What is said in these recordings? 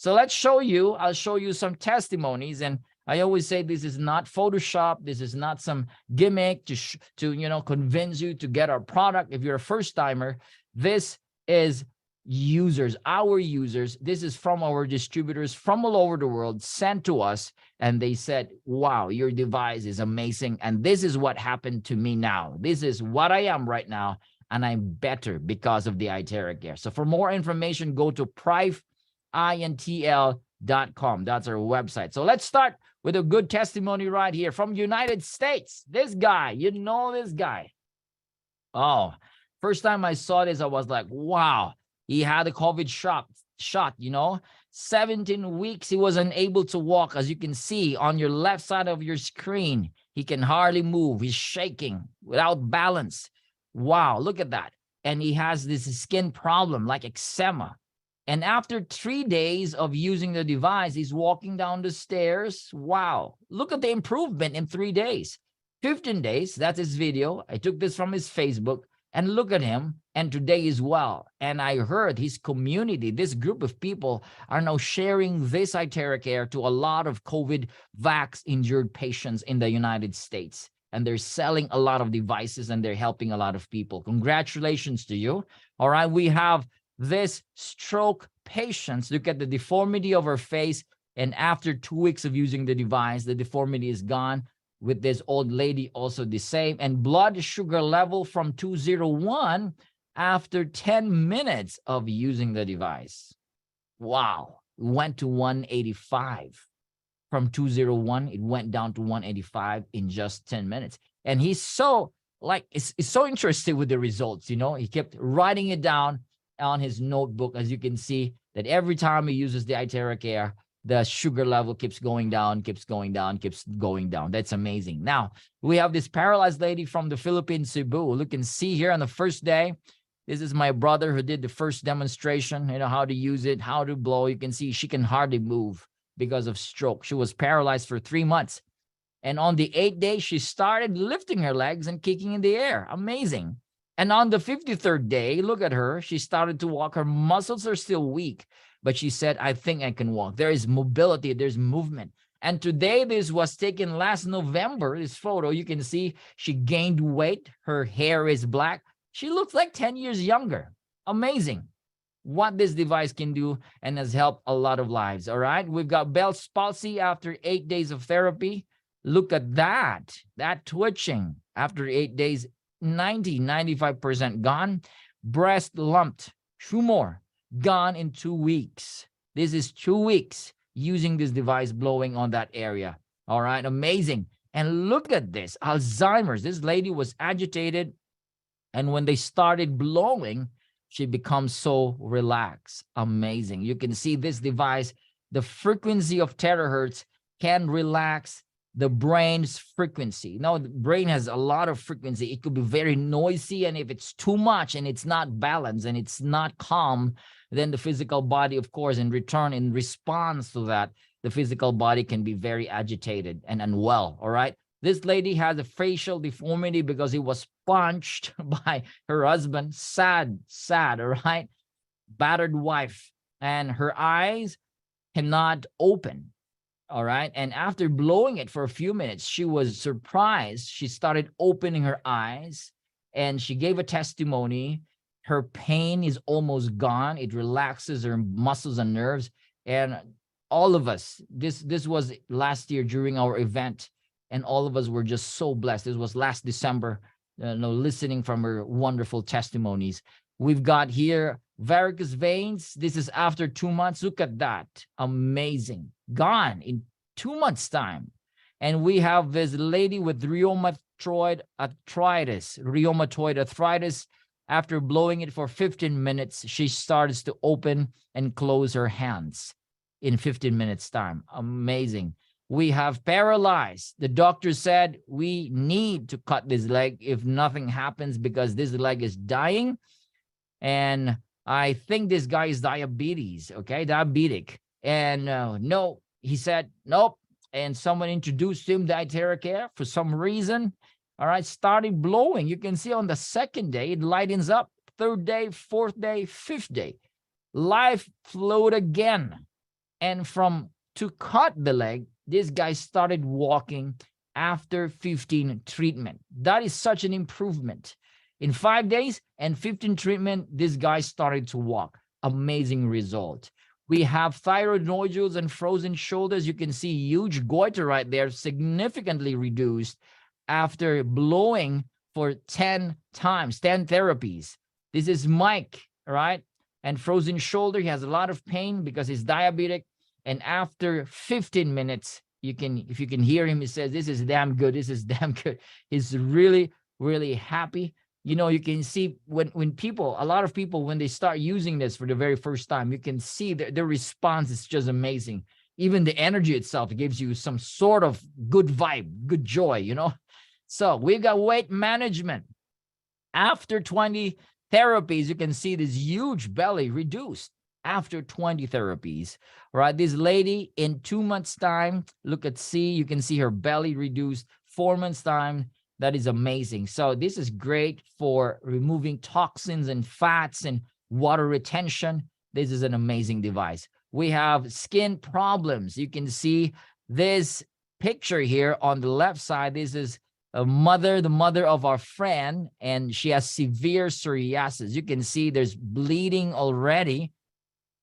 So let's show you, I'll show you some testimonies. And I always say this is not Photoshop. This is not some gimmick to convince you to get our product. If you're a first timer, this is users, our users. This is from our distributors from all over the world sent to us. And they said, wow, your device is amazing. And this is what happened to me now. This is what I am right now. And I'm better because of the iTerra Air. So for more information, go to priveintl.com. That's our website. So let's start with a good testimony right here from United States. This guy, you know this guy. Oh, first time I saw this, I was like, wow. He had a COVID shot, 17 weeks. He was unable to walk. As you can see on your left side of your screen, he can hardly move. He's shaking without balance. Wow, look at that. And he has this skin problem like eczema. And after 3 days of using the device, he's walking down the stairs. Wow, look at the improvement in 3 days. 15 days, that's his video. I took this from his Facebook. And look at him, and today is well. And I heard his community, this group of people are now sharing this iTerra Air to a lot of COVID vax-injured patients in the United States. And they're selling a lot of devices, and they're helping a lot of people. Congratulations to you. All right, we have this stroke patient. Look at the deformity of her face. And after 2 weeks of using the device, the deformity is gone. With this old lady also the same. And blood sugar level from 201 after 10 minutes of using the device. Wow, it went to 185. From 201, it went down to 185 in just 10 minutes. And he's so is so interested with the results, He kept writing it down on his notebook, as you can see, that every time he uses the iTerra Air, the sugar level keeps going down, keeps going down, keeps going down. That's amazing. Now, we have this paralyzed lady from the Philippines, Cebu. You can see here on the first day, this is my brother who did the first demonstration, how to use it, how to blow. You can see she can hardly move because of stroke. She was paralyzed for 3 months. And on the 8th day, she started lifting her legs and kicking in the air. Amazing. And on the 53rd day, look at her. She started to walk. Her muscles are still weak. But she said, I think I can walk. There is mobility, there's movement. And today, this was taken last November, this photo. You can see she gained weight. Her hair is black. She looks like 10 years younger. Amazing what this device can do and has helped a lot of lives, all right? We've got Bell's palsy after 8 days of therapy. Look at that twitching after 8 days, 95% gone. Breast lumped, tumor, gone in 2 weeks. This is 2 weeks using this device, blowing on that area. All right, amazing. And look at this, Alzheimer's. This lady was agitated, and when they started blowing, she becomes so relaxed. Amazing. You can see this device, the frequency of terahertz can relax the brain's frequency. Now, the brain has a lot of frequency. It could be very noisy, and if it's too much and it's not balanced and it's not calm, then the physical body, of course, in response to that, the physical body can be very agitated and unwell, all right? This lady has a facial deformity because he was punched by her husband. Sad, all right? Battered wife. And her eyes cannot open. All right. And after blowing it for a few minutes, she was surprised. She started opening her eyes and she gave a testimony. Her pain is almost gone. It relaxes her muscles and nerves. And all of us, this was last year during our event, and all of us were just so blessed. This was last December, listening from her wonderful testimonies. We've got here varicose veins. This is after 2 months. Look at that. Amazing. Gone in 2 months' time. And we have this lady with rheumatoid arthritis. After blowing it for 15 minutes, she starts to open and close her hands in 15 minutes' time. Amazing. We have paralyzed. The doctor said we need to cut this leg if nothing happens because this leg is dying. And I think this guy is diabetic. And no, he said, nope. And someone introduced him the iTerra Air for some reason. All right, started blowing. You can see on the 2nd day, it lightens up. 3rd day, 4th day, 5th day. Life flowed again. And to cut the leg, this guy started walking after 15 treatment. That is such an improvement. In 5 days and 15 treatment, this guy started to walk. Amazing result. We have thyroid nodules and frozen shoulders. You can see huge goiter right there, significantly reduced after blowing for 10 times, 10 therapies. This is Mike, right? And frozen shoulder, he has a lot of pain because he's diabetic. And after 15 minutes, if you can hear him, he says, this is damn good. This is damn good. He's really, really happy. You know, you can see when people, a lot of people, when they start using this for the very first time, you can see their response is just amazing. Even the energy itself gives you some sort of good vibe, good joy, you know. So we've got weight management. After 20 therapies, you can see this huge belly reduced after 20 therapies, right? This lady in 2 months' time, look at C, you can see her belly reduced. 4 months' time, that is amazing. So this is great for removing toxins and fats and water retention. This is an amazing device. We have skin problems. You can see this picture here on the left side. This is the mother of our friend, and she has severe psoriasis. You can see there's bleeding already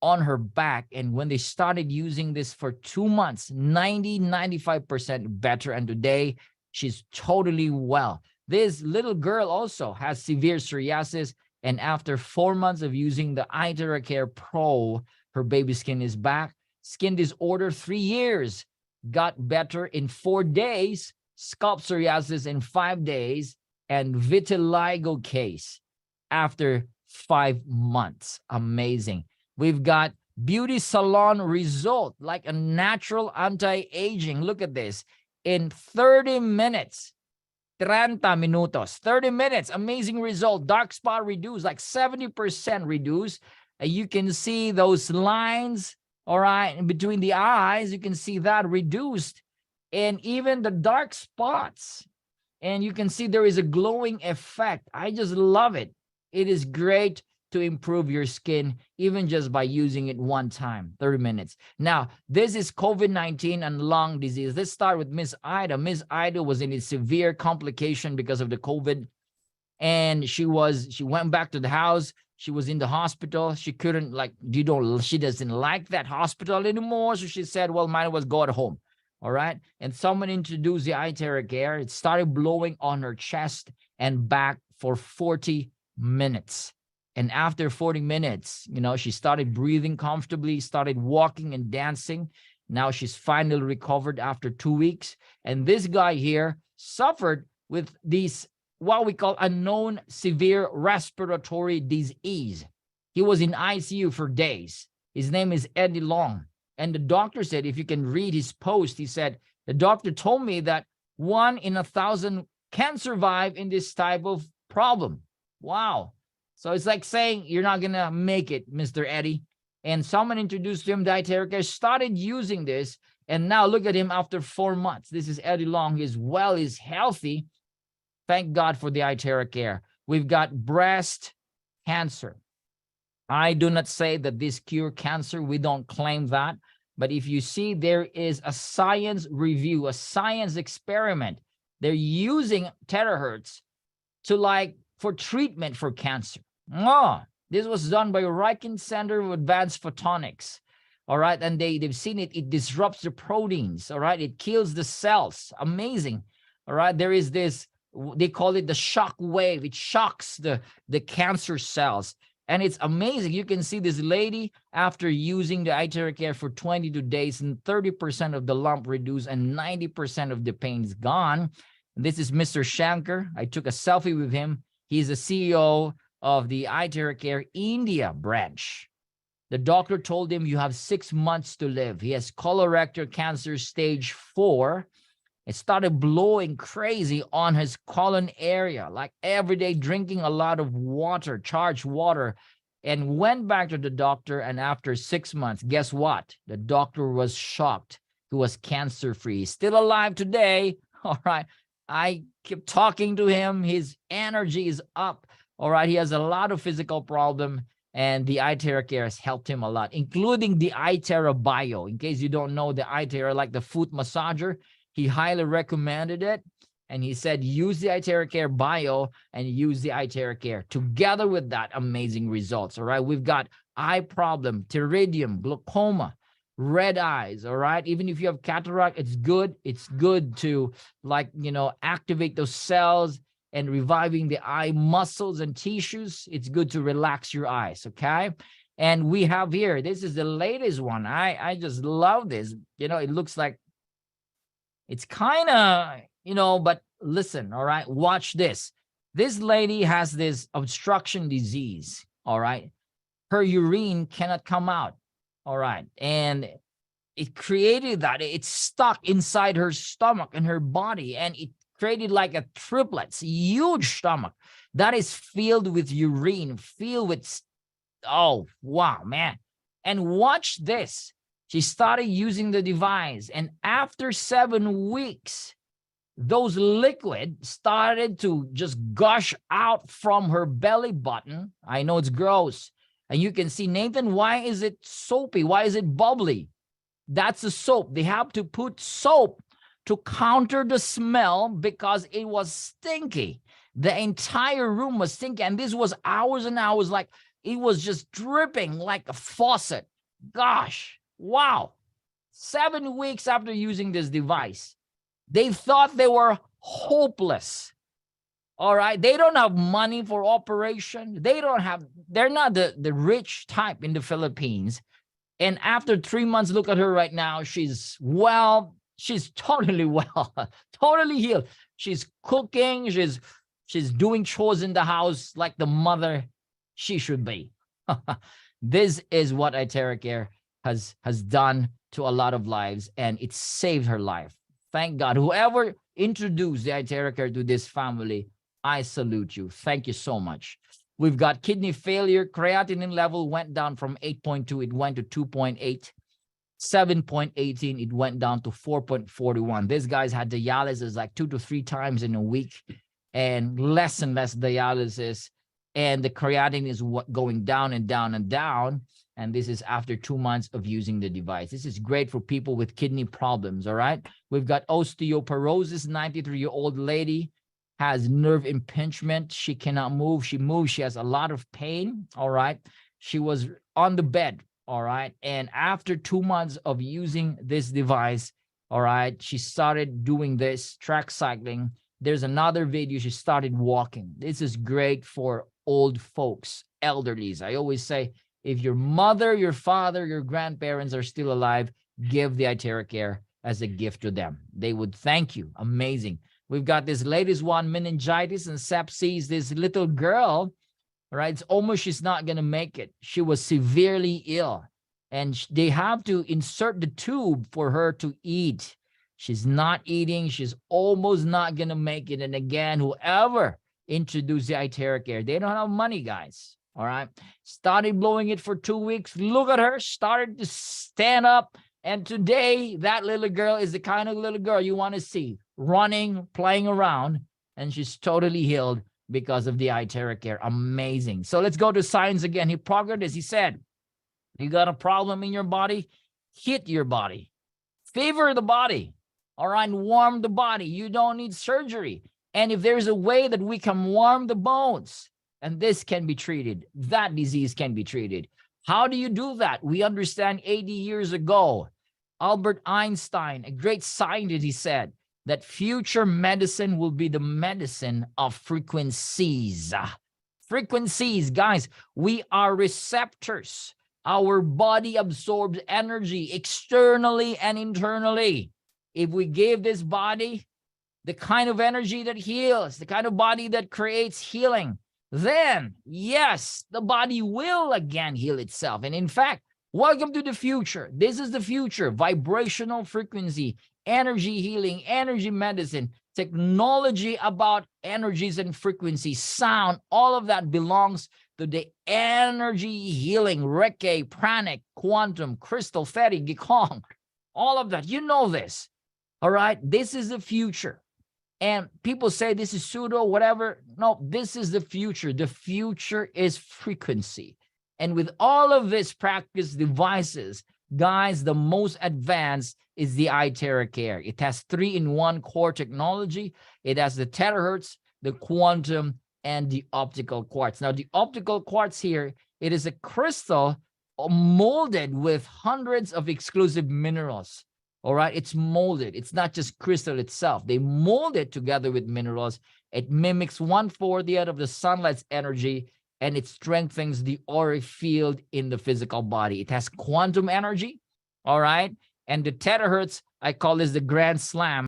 on her back. And when they started using this for 2 months, 95% better. And today she's totally well. This little girl also has severe psoriasis. And after 4 months of using the iTerra Care Pro, her baby skin is back. Skin disorder, 3 years, got better in 4 days. Scalp psoriasis in 5 days. And vitiligo case after 5 months. Amazing. We've got beauty salon result, like a natural anti-aging. Look at this. In 30 minutes, 30 minutos, 30 minutes, amazing result. Dark spot reduced, like 70% reduced. You can see those lines, all right, in between the eyes, you can see that reduced. And even the dark spots. And you can see there is a glowing effect. I just love it. It is great to improve your skin, even just by using it one time, 30 minutes. Now, this is COVID-19 and lung disease. Let's start with Miss Ida. Miss Ida was in a severe complication because of the COVID. And she went back to the house. She was in the hospital. She couldn't, she doesn't like that hospital anymore. So she said, well, might as well go at home. All right. And someone introduced the iTerra Care. It started blowing on her chest and back for 40 minutes. And after 40 minutes, you know, she started breathing comfortably, started walking and dancing. Now she's finally recovered after 2 weeks. And this guy here suffered with these, what we call unknown severe respiratory disease. He was in ICU for days. His name is Eddie Long. And the doctor said, if you can read his post, he said, the doctor told me that 1 in 1,000 can survive in this type of problem. Wow. So it's like saying, you're not going to make it, Mr. Eddie. And someone introduced him to iTerra Care, started using this. And now look at him after 4 months. This is Eddie Long. He's well, he's healthy. Thank God for the iTerra Care. We've got breast cancer. I do not say that this cure cancer. We don't claim that. But if you see, there is a science review, a science experiment. They're using terahertz for treatment for cancer. Oh, this was done by Riken Center of Advanced Photonics. All right. And they've seen it. It disrupts the proteins. All right. It kills the cells. Amazing. All right. There is this, they call it the shock wave. It shocks the cancer cells. And it's amazing. You can see this lady after using the iTerra Care for 22 days and 30% of the lump reduced and 90% of the pain is gone. This is Mr. Shankar. I took a selfie with him. He's the CEO of the iTerra Care India branch. The doctor told him you have 6 months to live. He has colorectal cancer stage 4. It started blowing crazy on his colon area, like every day drinking a lot of water, charged water, and went back to the doctor. And after 6 months, guess what? The doctor was shocked. He was cancer-free. Still alive today. All right. I keep talking to him. His energy is up. All right. He has a lot of physical problem. And the iTerra Care has helped him a lot, including the iTerra Bio. In case you don't know, the iTerra, like the foot massager, he highly recommended it. And he said, use the iTerra Care Bio and use the iTerra Care together with that, amazing results. All right. We've got eye problem, pterygium, glaucoma, red eyes. All right. Even if you have cataract, it's good. It's good to, like, you know, activate those cells and reviving the eye muscles and tissues. It's good to relax your eyes. Okay. And we have here, this is the latest one. I just love this. You know, it looks like it's kind of, you know, but listen, all right, watch this. This lady has this obstruction disease, all right? Her urine cannot come out, all right? And it created that. It's stuck inside her stomach and her body, and it created like a triplets, huge stomach that is filled with urine, filled with, oh, wow, man. And watch this. She started using the device, and after 7 weeks, those liquid started to just gush out from her belly button. I know it's gross. And you can see, Nathan, why is it soapy? Why is it bubbly? That's the soap. They have to put soap to counter the smell because it was stinky. The entire room was stinky. And this was hours and hours, like it was just dripping like a faucet. Gosh. Wow. 7 weeks after using this device, they thought they were hopeless. All right. They don't have money for operation. They're not the rich type in the Philippines. And after 3 months, look at her right now. She's well, she's totally well, totally healed. She's cooking. She's doing chores in the house like the mother she should be. This is what iTerra Care has done to a lot of lives, and it saved her life. Thank God. Whoever introduced the iTerra Care to this family, I salute you. Thank you so much. We've got kidney failure. Creatinine level went down from 8.2. It went to 2.8. 7.18. It went down to 4.41. This guy's had dialysis like 2 to 3 times in a week, and less dialysis. And the creatinine is going down and down and down. And this is after 2 months of using the device. This is great for people with kidney problems, all right? We've got osteoporosis. 93-year-old lady has nerve impingement. She cannot move. She moves. She has a lot of pain, all right? She was on the bed, all right? And after 2 months of using this device, all right, she started doing this, track cycling. There's another video. She started walking. This is great for old folks, elderlies. I always say, if your mother, your father, your grandparents are still alive, give the iTerra Care as a gift to them. They would thank you. Amazing. We've got this latest one, meningitis and sepsis. This little girl, right? It's almost she's not going to make it. She was severely ill, and they have to insert the tube for her to eat. She's not eating. She's almost not going to make it. And again, whoever introduced the iTerra Care, they don't have money, guys. All right. Started blowing it for 2 weeks. Look at her. Started to stand up. And today, that little girl is the kind of little girl you want to see. Running, playing around. And she's totally healed because of the iTerra Care. Amazing. So let's go to science again. Hippocrates, he said, you got a problem in your body? Hit your body. Fever the body. All right. Warm the body. You don't need surgery. And if there's a way that we can warm the bones, and this can be treated, that disease can be treated. How do you do that? We understand 80 years ago, Albert Einstein, a great scientist, he said that future medicine will be the medicine of frequencies. Frequencies, guys, we are receptors. Our body absorbs energy externally and internally. If we give this body the kind of energy that heals, the kind of body that creates healing, then yes, the body will again heal itself. And in fact, welcome to the future. This is the future. Vibrational frequency, energy healing, energy medicine, technology about energies and frequencies, sound, all of that belongs to the energy healing, Reiki, pranic, quantum, crystal, fairy, Gikong, all of that. You know this. All right. This is the future. And people say this is pseudo, whatever. No, this is the future. The future is frequency. And with all of this practice devices, guys, the most advanced is the iTerra. It has 3-in-1 core technology. It has the terahertz, the quantum, and the optical quartz. Now, the optical quartz here, it is a crystal molded with hundreds of exclusive minerals. All right, it's molded. It's not just crystal itself. They mold it together with minerals. It mimics 1/40th of the sunlight's energy, and it strengthens the auric field in the physical body. It has quantum energy. All right, and the terahertz, I call this the grand slam.